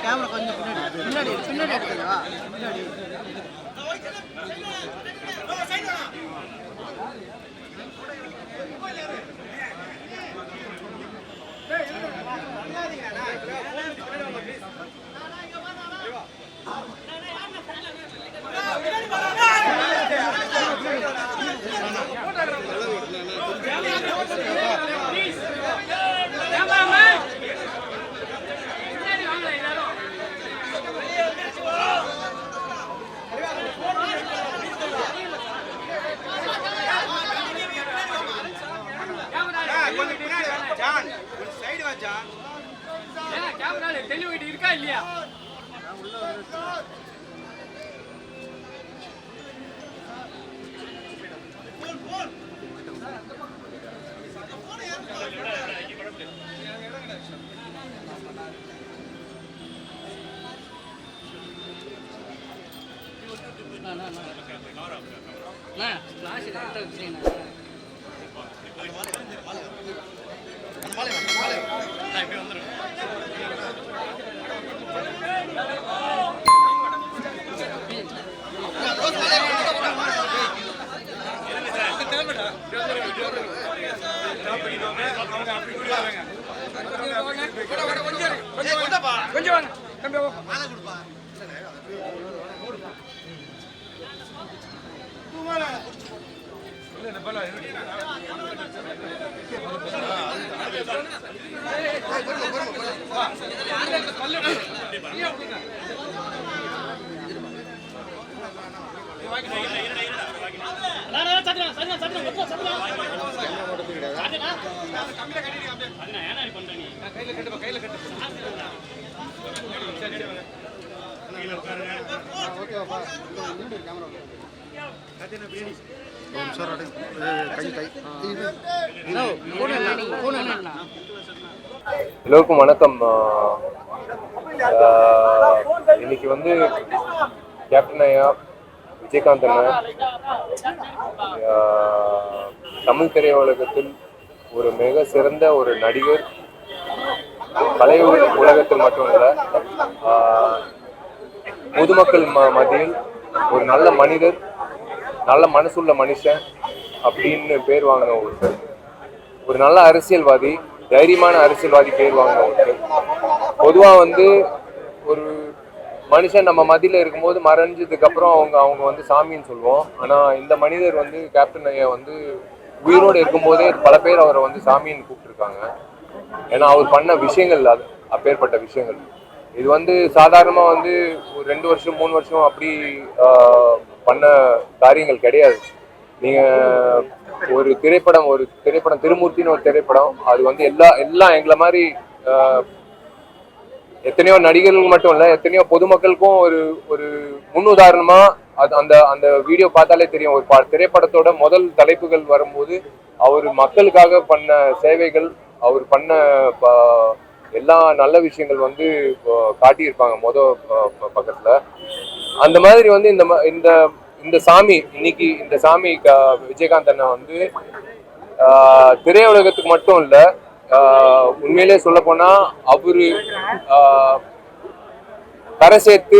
Camera கொஞ்சம் பின்னாடி எடுத்துக்கவா தெளிவுகிட்டு இருக்கா இல்லையா? கொஞ்சம் வாங்க தம்பி மாலை கொடுப்பா எல்லோருக்கும் வணக்கம். இன்னைக்கு வந்து கேப்டன் ஐயா, விஜயகாந்த் அண்ணா தமிழ் திரையுலகத்தில் ஒரு மிக சிறந்த ஒரு நடிகர், கலை உலகத்தில் மட்டுமல்ல பொதுமக்கள் மத்தியில் ஒரு நல்ல மனிதர், நல்ல மனசுள்ள மனுஷன் அப்படின்னு பேர் வாங்கின ஒருத்தர், ஒரு நல்ல அரசியல்வாதி, தைரியமான அரசியல்வாதி பேர் வாங்கின ஒருத்தர். பொதுவாக வந்து ஒரு மனுஷன் நம்ம மத்தியில் இருக்கும்போது மறைஞ்சதுக்கு அப்புறம் அவங்க வந்து சாமின்னு சொல்லுவோம். ஆனால் இந்த மனிதர் வந்து கேப்டன் ஐயா வந்து உயிரோடு இருக்கும்போதே பல பேர் அவரை வந்து சாமின்னு கூப்பிட்டுருக்காங்க. ஏன்னா அவர் பண்ண விஷயங்கள், அது அப்பேற்பட்ட விஷயங்கள். இது வந்து சாதாரணமாக வந்து ஒரு 2 வருஷம் 3 வருஷம் அப்படி பண்ண காரியங்கள் கிடையாது. நீங்கள் ஒரு திரைப்படம் திருமூர்த்தின்னு ஒரு திரைப்படம், அது வந்து எல்லாம் எங்களை மாதிரி எத்தனையோ நடிகர்கள் மட்டும் இல்லை, எத்தனையோ பொதுமக்களுக்கும் ஒரு முன்னுதாரணமா அந்த அந்த வீடியோ பார்த்தாலே தெரியும். ஒரு திரைப்படத்தோட முதல் தலைப்புகள் வரும்போது அவர் மக்களுக்காக பண்ண சேவைகள், அவர் பண்ண எல்லா நல்ல விஷயங்கள் வந்து காட்டியிருப்பாங்க பக்கத்துல. அந்த மாதிரி வந்து இந்த சாமி, இன்னைக்கு இந்த சாமி விஜயகாந்த் அண்ணா வந்து திரையுலகத்துக்கு மட்டும் இல்லை, உண்மையிலே சொல்ல போனா அவரு கரை சேர்த்து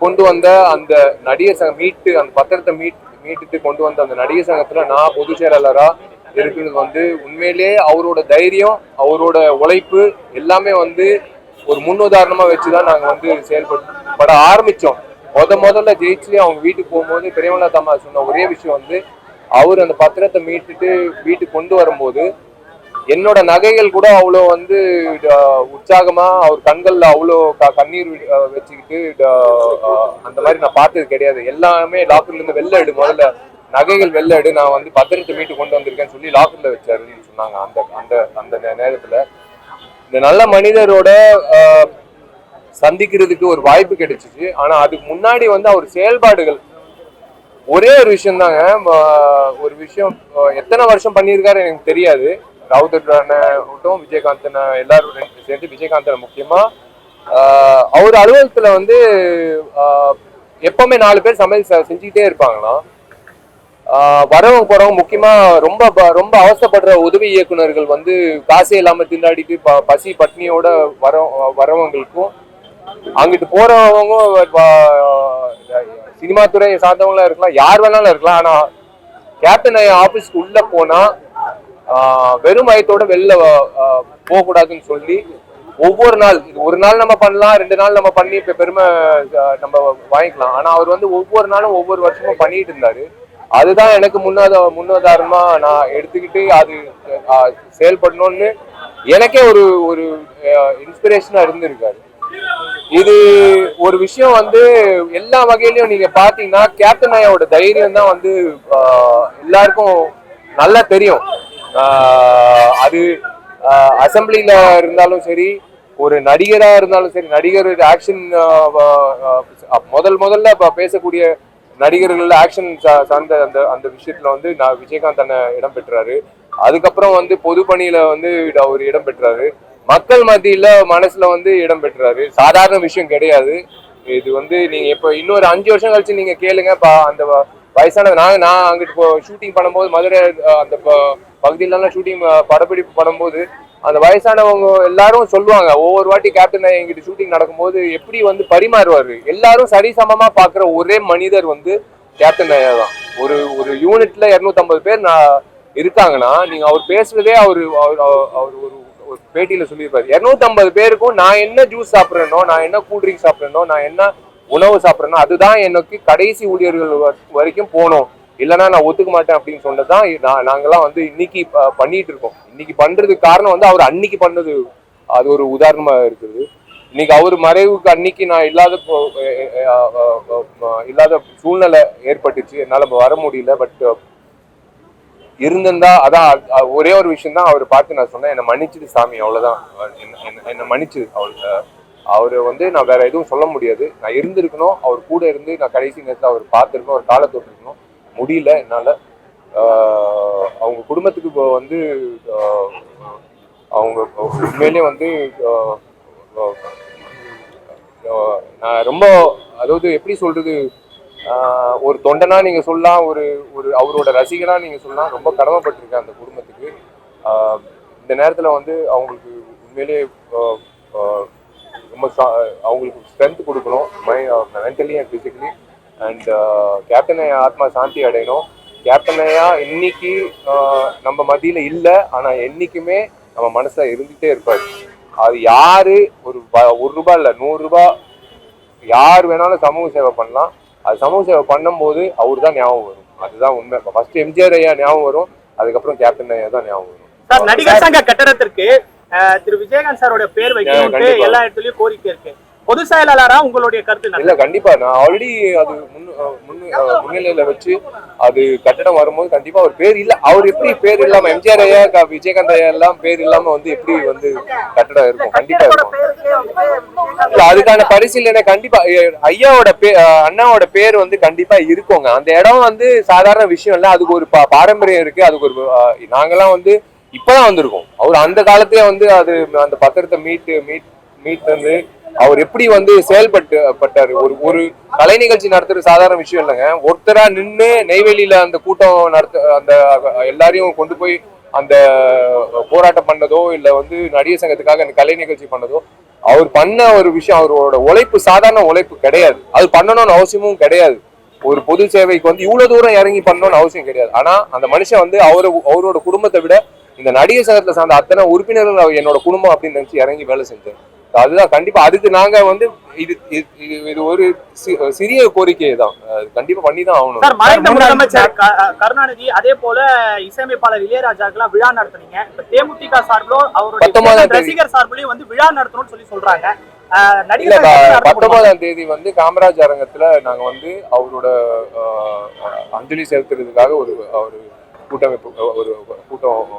கொண்டு வந்த அந்த நடிகர் சங்கம் அந்த பத்திரத்தை மீட்டுட்டு கொண்டு வந்த அந்த நடிகர் சங்கத்துல நான் பொதுச் செயலாளரா இருக்கிறது வந்து உண்மையிலே அவரோட தைரியம், அவரோட உழைப்பு எல்லாமே வந்து ஒரு முன்னுதாரணமா வச்சுதான் நாங்க வந்து செயல்பட ஆரம்பிச்சோம். முதல்ல ஜெயிச்சு அவங்க வீட்டுக்கு போகும்போது பெரியமலா தாமா சொன்ன ஒரே விஷயம் வந்து, அவர் அந்த பத்திரத்தை மீட்டுட்டு வீட்டுக்கு கொண்டு வரும்போது என்னோட நகைகள் கூட அவ்வளோ வந்து உற்சாகமா, அவர் கண்கள்ல அவ்வளோ கண்ணீர் வச்சுக்கிட்டு அந்த மாதிரி நான் பார்த்தது கிடையாது. எல்லாமே லாக்கர்ல இருந்து வெளில எடு, முதல்ல நகைகள் வெளில எடு, நான் வந்து பத்திரத்தை மீட்டு கொண்டு வந்திருக்கேன்னு சொல்லி லாக்கர்ல வச்சாருன்னு சொன்னாங்க. அந்த அந்த நேரத்துல இந்த நல்ல மனிதரோட சந்திக்கிறதுக்கு ஒரு வாய்ப்பு கிடைச்சிச்சு. ஆனா அதுக்கு முன்னாடி வந்து அவர் செயல்பாடுகள் ஒரே ஒரு விஷயம் தாங்க. ஒரு விஷயம் எத்தனை வருஷம் பண்ணியிருக்காரு எனக்கு தெரியாது. ராவுத்தர் அண்ணன் விஜயகாந்த் எல்லாரும் சேர்ந்து விஜயகாந்த் முக்கியமா அவர் அலுவலகத்துல வந்து எப்பவுமே 4 பேர் சமையல் செஞ்சுக்கிட்டே இருப்பாங்களாம். வரவங்க போறவங்க முக்கியமா ரொம்ப ரொம்ப அவசரப்படுற உதவி இயக்குநர்கள் வந்து காசே இல்லாம திண்டாடிட்டு பசி பட்னியோட வரவங்களுக்கும் அங்கிட்டு போறவங்க சினிமா துறையை சார்ந்தவங்களா இருக்கலாம், யார் வேணாலும் இருக்கலாம். ஆனா கேப்டன் ஆபீஸ்க்கு உள்ள போனா வெறும் வயத்தோட வெளில போக கூடாதுன்னு சொல்லி ஒவ்வொரு நாள், ஒரு நாள் நம்ம பண்ணலாம், 2 நாள் நம்ம பண்ணி இப்ப பெருமை நம்ம வாங்கிக்கலாம். ஆனா அவர் வந்து ஒவ்வொரு நாளும் ஒவ்வொரு வருஷமும் பண்ணிட்டு இருந்தாரு. அதுதான் எனக்கு முன்னுதாரணமா நான் எடுத்துக்கிட்டு அது செயல்படணும்னு எனக்கே ஒரு ஒரு இன்ஸ்பிரேஷனா இருந்திருக்காரு. இது ஒரு விஷயம் வந்து எல்லா வகையிலயும் நீங்க பாத்தீங்கன்னா கேப்டன் ஐயாவோட தைரியம் தான் வந்து எல்லாருக்கும் நல்லா தெரியும். அது அசம்பிளில இருந்தாலும் சரி, ஒரு நடிகரா இருந்தாலும் சரி, நடிகர் ஆக்ஷன் முதல்ல பேசக்கூடிய நடிகர்கள் ஆக்ஷன் சார்ந்த அந்த அந்த விஷயத்துல வந்து விஜயகாந்த் அண்ணன் இடம் பெற்றாரு. அதுக்கப்புறம் வந்து பொது பணியில வந்து அவர் இடம் பெற்றாரு. மக்கள் மத்தியில மனசுல வந்து இடம் பெற்றாரு. சாதாரண விஷயம் கிடையாது இது வந்து. நீங்க இப்ப இன்னொரு 5 வருஷம் கழிச்சு நீங்க கேளுங்க, அந்த வயசான நான் அங்கிட்டு ஷூட்டிங் பண்ணும்போது மதுரை அந்த பகுதியிலாம் ஷூட்டிங் படப்பிடிப்பு பண்ணும்போது அந்த வயசானவங்க எல்லாரும் சொல்லுவாங்க, ஒவ்வொரு வாட்டி கேப்டன் எங்கிட்ட ஷூட்டிங் நடக்கும்போது எப்படி வந்து பரிமாறுவாரு. எல்லாரும் சரிசமமா பாக்குற ஒரே மனிதர் வந்து கேப்டன் ஐயா தான். ஒரு ஒரு யூனிட்ல 250 பேர் இருக்காங்கன்னா நீங்க அவர் பேசுறதே அவரு ஒரு பேட்டியில சொல்லியிருப்பாரு. 250 பேருக்கும் நான் என்ன ஜூஸ் சாப்பிட்றேனோ, நான் என்ன கூல்ட்ரிங்க் சாப்பிட்றேனோ, நான் என்ன உணவு சாப்பிட்றேனோ அதுதான் எனக்கு கடைசி ஊழியர்கள் வரைக்கும் போகணும், இல்லைன்னா நான் ஒத்துக்க மாட்டேன் அப்படின்னு சொன்னதுதான் நாங்கெல்லாம் வந்து இன்னைக்கு பண்ணிட்டு இருக்கோம். இன்னைக்கு பண்றதுக்கு காரணம் வந்து அவர் அன்னைக்கு பண்ணது. அது ஒரு உதாரணமா இருக்குது. இன்னைக்கு அவர் மறைவுக்கு அன்னைக்கு நான் இல்லாத சூழ்நிலை ஏற்பட்டுச்சு, என்னால வர முடியல. பட் இருந்திருந்தா அதான் ஒரே ஒரு விஷயம் தான் அவர் பார்த்து நான் சொன்னேன், என்னை மன்னிச்சுது சாமி, அவ்வளவுதான், என்னை மன்னிச்சுது. அவரு வந்து நான் வேற எதுவும் சொல்ல முடியாது. நான் இருந்திருக்கணும், அவர் கூட இருந்து நான் கடைசி நேரத்தில் அவர் பார்த்துருக்கணும், அவர் காலை தொட்டிருக்கணும். முடியல என்னால. அவங்க குடும்பத்துக்கு வந்து அவங்க உண்மையிலே வந்து நான் ரொம்ப, அதாவது எப்படி சொல்றது, ஒரு தொண்டனா நீங்க சொல்லலாம், ஒரு ஒரு அவரோட ரசிகனா நீங்க சொல்லலாம். ரொம்ப கடமைப்பட்டிருக்கேன் அந்த குடும்பத்துக்கு. இந்த நேரத்துல வந்து அவங்களுக்கு உண்மையிலே ரொம்ப அவங்களுக்கு ஸ்ட்ரென்த் கொடுக்கணும், mentally and physically. And captain ஐயா ஆத்மா சாந்தி அடையணும். கேப்டன் ஐயா இன்னைக்கு நம்ம மத்தியில இல்லை, ஆனா என்னைக்குமே நம்ம மனசுல இருந்துட்டே இருப்பாரு. அது யாரு, ஒரு ரூபாய் இல்ல 100 ரூபாய் யார் வேணாலும் சமூக சேவை பண்ணலாம். அது சமூக சேவை பண்ணும்போது அவரு தான் ஞாபகம் வரும். அதுதான் உண்மை. ஃபர்ஸ்ட் எம்ஜிஆர் ஐயா ஞாபகம் வரும், அதுக்கப்புறம் கேப்டன் ஐயா தான் ஞாபகம் வரும். சார், நடிகர் சங்க கட்டடத்திற்கு திரு விஜயகாந்த் சாரோட பேர் வைக்கணும்னு எல்லா இடத்துலயும் கோரிக்கை இருக்கு. பொது செயலாளரா உங்களுடைய கருத்து? இல்ல, கண்டிப்பா நான் ஆல்ரெடி அது முன்னிலையில வச்சு அது கட்டடம் வரும்போது கண்டிப்பா அவர் பேர் இல்ல, அவர் எப்படி பேர் இல்லாம, எம்ஜிஆர் ஐயா விஜயகாந்த் ஐயா எல்லாம் பேர் இல்லாம வந்து எப்படி வந்து கட்டடம் இருக்கும்? கண்டிப்பா இருக்கும். அதுக்கான பரிசீலனை கண்டிப்பா ஐயாவோட அண்ணாவோட பேர் வந்து கண்டிப்பா இருக்குங்க. அந்த இடம் வந்து சாதாரண விஷயம் இல்ல, அதுக்கு ஒரு பாரம்பரியம் இருக்கு. அதுக்கு ஒரு நாங்கெல்லாம் வந்து இப்பதான் வந்திருக்கோம். அவர் அந்த காலத்திலே வந்து அது அந்த பத்திரத்தை மீட் வந்து அவர் எப்படி வந்து செயல்பட்டாரு. ஒரு கலை நிகழ்ச்சி நடத்துறது சாதாரண விஷயம் இல்லைங்க. ஒருத்தரா நின்று நெய்வேலியில அந்த கூட்டம் அந்த எல்லாரையும் கொண்டு போய் அந்த போராட்டம் பண்ணதோ, இல்ல வந்து நடிகர் சங்கத்துக்காக அந்த கலை நிகழ்ச்சி பண்ணதோ, அவர் பண்ண ஒரு விஷயம், அவரோட உழைப்பு சாதாரண உழைப்பு கிடையாது. அது பண்ணணும்னு அவசியமும் கிடையாது. ஒரு பொது சேவைக்கு வந்து இவ்வளவு தூரம் இறங்கி பண்ணணும்னு அவசியம் கிடையாது. ஆனா அந்த மனுஷன் வந்து அவரோட குடும்பத்தை விட இந்த நடிகர் சங்கத்துல சார்ந்த அத்தனை உறுப்பினர்கள் என்னோட குடும்பம் அப்படின்னு நினைச்சு இறங்கி வேலை செஞ்சேன். அதுதான் கண்டிப்பா. அதுக்கு நாங்க வந்து இது ஒரு சிறிய கோரிக்கை தான், கண்டிப்பா பண்ணிதான் ஆகணும். சார், மறைந்த முதலமைச்சர் கருணாநிதி அதே போல இசையமைப்பாளர் இளையராஜாக்கெல்லாம் விழா நடத்துனீங்க. இப்ப தேமுதிக சார்பிலும் அவருடைய ரசிகர் சார்பிலையும் வந்து விழா நடத்தணும்னு சொல்லி சொல்றாங்க. 19ஆம் தேதி வந்து காமராஜ் அரங்கத்துல நாங்க வந்து அவரோட அஞ்சலி செலுத்துறதுக்காக ஒரு கூட்டம்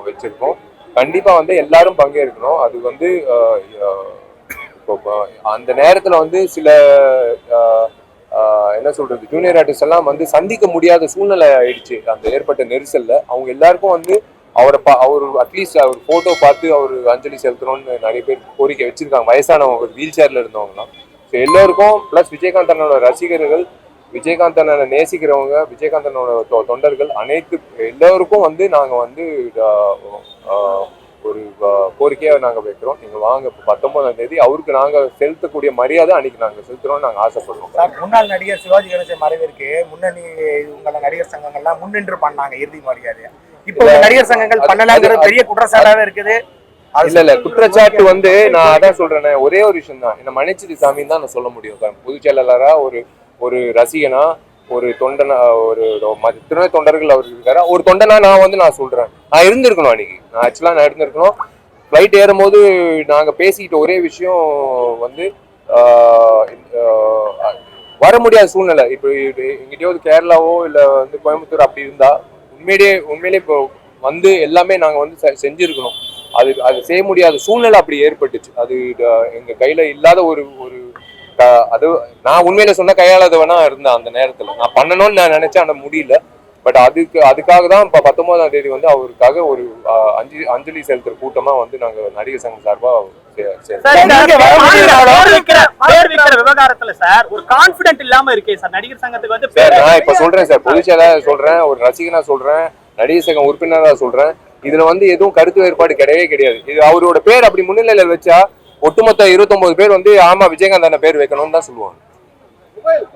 வச்சிருக்கோம். கண்டிப்பா வந்து எல்லாரும் பங்கேற்கணும். அது வந்து அந்த நேரத்துல வந்து சில என்ன சொல்றது, ஜூனியர் ஆர்டிஸ்ட் எல்லாம் வந்து சந்திக்க முடியாத சூழ்நிலை ஆயிடுச்சு அந்த ஏற்பட்ட நெரிசல்ல. அவங்க எல்லாருக்கும் வந்து அவர் அட்லீஸ்ட் அவர் போட்டோ பார்த்து அவர் அஞ்சலி செலுத்தணும்னு நிறைய பேர் கோரிக்கை வச்சிருக்காங்க. வயசானவங்க, வீல் சேர்ல இருந்தவங்கலாம். ஸோ எல்லோருக்கும் பிளஸ் விஜயகாந்த் அண்ணனோட ரசிகர்கள், விஜயகாந்த் அண்ணனை நேசிக்கிறவங்க, விஜயகாந்த் அண்ணனோட தொண்டர்கள் அனைத்து எல்லோருக்கும் வந்து நாங்கள் வந்து ஒரு கோரிக்கையாக நாங்கள் வைக்கிறோம். நீங்கள் வாங்க 19ஆம் தேதி அவருக்கு நாங்கள் செலுத்தக்கூடிய மரியாதை அன்னைக்கு நாங்கள் செலுத்துறோம்னு நாங்கள் ஆசைப்படுறோம். சார், முன்னாள் நடிகர் சிவாஜி கணேசன் மறைவிற்கு முன்னணி உங்கள நடிகர் சங்கங்கள்லாம் முன்னின்று பண்ணாங்க இறுதி மரியாதை. இப்போ நடிகர் சங்கங்கள் பண்ணலாங்கிறது பெரிய குற்றச்சாட்டாவே இருக்குது. இல்ல குற்றச்சாட்டு வந்து நான் அதான் சொல்றேன், ஒரே ஒரு விஷயம் தான், என்ன மன்னிச்சிட்டு சாமின்னு தான் நான் சொல்ல முடியும். பொதுச் செயலாளரா ஒரு ரசிகனா, ஒரு தொண்டனா, ஒரு துணை தொண்டர்கள் அவர் இருக்காரு, ஒரு தொண்டனா நான் சொல்றேன், நான் இருந்திருக்கணும் அன்னைக்கு. நான் ஆக்சுவலா நான் இருந்திருக்கணும். ஃபிளைட் ஏறும் போது நாங்க பேசிக்கிட்ட ஒரே விஷயம் வந்து வர முடியாத சூழ்நிலை. இப்போ எங்கிட்டயோ கேரளாவோ இல்ல வந்து கோயம்புத்தூர் அப்படி இருந்தா உண்மையிலே இப்போ வந்து எல்லாமே நாங்க வந்து செஞ்சிருக்கணும். அது செய்ய முடியாத சூழ்நிலை அப்படி ஏற்பட்டுச்சு. அது எங்க கையில இல்லாத ஒரு அது நான் உண்மையில சொன்ன கையாளாதவனா இருந்தேன் அந்த நேரத்துல. நான் பண்ணணும்னு நான் நினைச்சேன், ஆனா முடியல. பட் அதுக்காக தான் இப்ப 19ஆம் தேதி வந்து அவருக்காக ஒரு அஞ்சலி செலுத்துற கூட்டமா வந்து நாங்க நடிகர் சங்கம் சார்பா விவகாரத்துல சார் ஒரு கான்பிடன்ட் இல்லாம இருக்கே சார் நடிகர் சங்கத்துக்கு வந்து. நான் இப்ப சொல்றேன் சார், பொதுச் செயலாளர் சொல்றேன், ஒரு ரசிகனா சொல்றேன், நடிகர் சங்கம் உறுப்பினரா சொல்றேன், இதுல வந்து எதுவும் கருத்து வேறுபாடு கிடையவே கிடையாது. இது அவரோட பேர் அப்படி முன்னிலையில வச்சா ஒட்டுமொத்த 29 பேர் வந்து ஆமா விஜயகாந்த் அண்ணன் பேர் வைக்கணும்னு தான் சொல்லுவாங்க.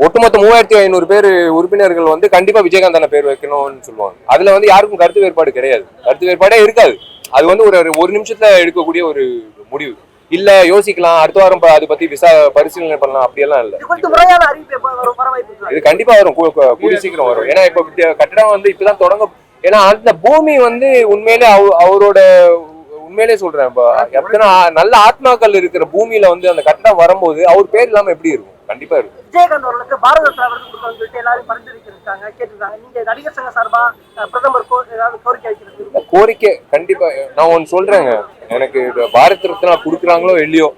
ஒட்டுமொத்த 3500 பேர் உறுப்பினர்கள் வந்து கண்டிப்பா விஜயகாந்த் அண்ணன் பேர் வைக்கணும்னு சொல்லுவாங்க. அதுல வந்து யாருக்கும் கருத்து வேறுபாடு கிடையாது, கருத்து வேறுபாடே இருக்காது. அது வந்து ஒரு நிமிஷத்துல எடுக்கக்கூடிய ஒரு முடிவு. இல்ல யோசிக்கலாம், அடுத்த வாரம் அதை பத்தி பரிசீலனை பண்ணலாம், அப்படியெல்லாம் இல்ல. இது கண்டிப்பா வரும், கூடிய சீக்கிரம் வரும். ஏன்னா இப்ப கட்டடம் வந்து இப்பதான் தொடங்க. ஏன்னா அந்த பூமி வந்து உண்மையிலே அவரோட உண்மையிலே சொல்றேன், எத்தனை நல்ல ஆத்மாக்கள் இருக்கிற பூமியில வந்து அந்த கட்டடம் வரும்போது அவர் பேர் இல்லாம எப்படி இருக்கும்? கண்டிப்பா இருக்கும். விஜயகாந்த் அவர்களுக்கு பாரத சொல்லிட்டு எல்லாரும் பரிந்துரைச்சிருக்காங்க, கேட்டிருக்காங்க. நீங்க நடிகர் சங்க சார்பா பிரதமர் ஏதாவது கோரிக்கை வைக்கிறது? கோரிக்கை கண்டிப்பா நான் ஒன்னு சொல்றேங்க, எனக்கு பாரத் ரத்னா கொடுக்குறாங்களோ இல்லையோ,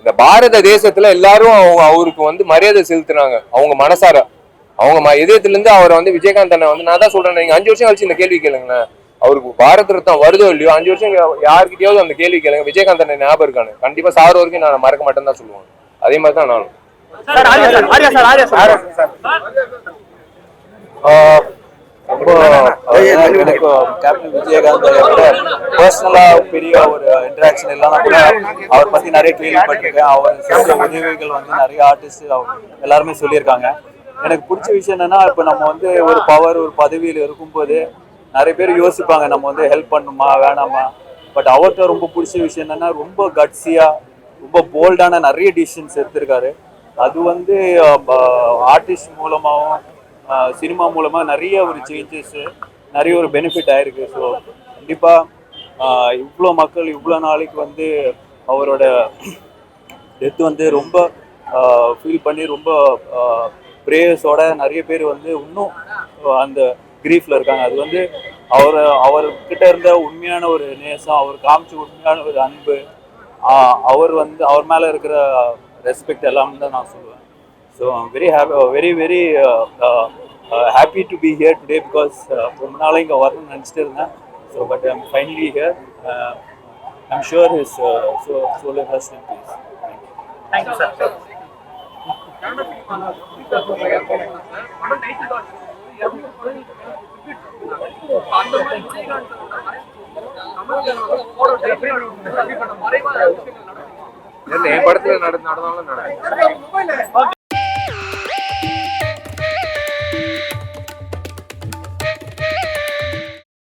இந்த பாரத தேசத்துல எல்லாரும் அவருக்கு வந்து மரியாதை செலுத்துறாங்க. அவங்க மனசார, அவங்க இதயத்துல இருந்து அவரை வந்து விஜயகாந்த் அண்ணன் வந்து, நான் தான் சொல்றேன், நீங்க 5 வருஷம் கழிச்சு இந்த கேள்வி கேளுங்களேன், அவருக்கு பாரத் ரத்னா வருதோ இல்லையோ 5 வருஷம் யாருக்கிட்டையாவது அந்த கேள்வி கேளுங்க, விஜயகாந்த் அண்ணன் ஞாபகம் இருக்கானு, கண்டிப்பா சார் வரைக்கும் நான் மறக்க மாட்டேன்னு தான் சொல்லுவாங்க. அதே மாதிரி தான் நானும். எனக்கு கேப்டன் விஜயகாந்த் பர்சனலா பெரிய ஒரு இன்டராக்ஷன் இல்லைன்னா கூட அவரை பத்தி நிறைய கேள்விப்பட்டிருக்கேன். அவர் செஞ்ச உதவிகள் வந்து நிறைய ஆர்டிஸ்ட் எல்லாருமே சொல்லியிருக்காங்க. எனக்கு பிடிச்ச விஷயம் என்னன்னா, இப்போ நம்ம வந்து ஒரு பவர் ஒரு பதவியில் இருக்கும்போது நிறைய பேர் யோசிப்பாங்க நம்ம வந்து ஹெல்ப் பண்ணுமா வேணாமா. பட் அவர்கிட்ட ரொம்ப பிடிச்ச விஷயம் என்னன்னா, ரொம்ப கட்ஸியா ரொம்ப போல்டான நிறைய டிசிஷன்ஸ் எடுத்திருக்காரு. அது வந்து ஆர்டிஸ்ட் மூலமாகவும் சினிமா மூலமாக நிறைய ஒரு சேஞ்சஸ், நிறைய ஒரு பெனிஃபிட் ஆயிருக்கு. ஸோ கண்டிப்பாக இவ்வளோ மக்கள் இவ்வளோ நாளைக்கு வந்து அவரோட டெத் வந்து ரொம்ப ஃபீல் பண்ணி ரொம்ப ப்ரேயர்ஸோட நிறைய பேர் வந்து இன்னும் அந்த கிரீஃபில் இருக்காங்க. அது வந்து அவர்கிட்ட இருந்த உண்மையான ஒரு நேசம், அவர் காமிச்ச உண்மையான ஒரு அன்பு, அவர் வந்து அவர் மேலே இருக்கிற ரெஸ்பெக்ட் எல்லாம் தான் நான் சொல்லுவேன். So very happy to be here today because ரொம்ப நாளாக இங்கே வரணும்னு நினச்சிட்டு இருந்தேன். So but I'm finally here. I'm sure his soul rest in peace. Thank you, sir. என் படத்துல நடந்தாலும் நடக்கும்.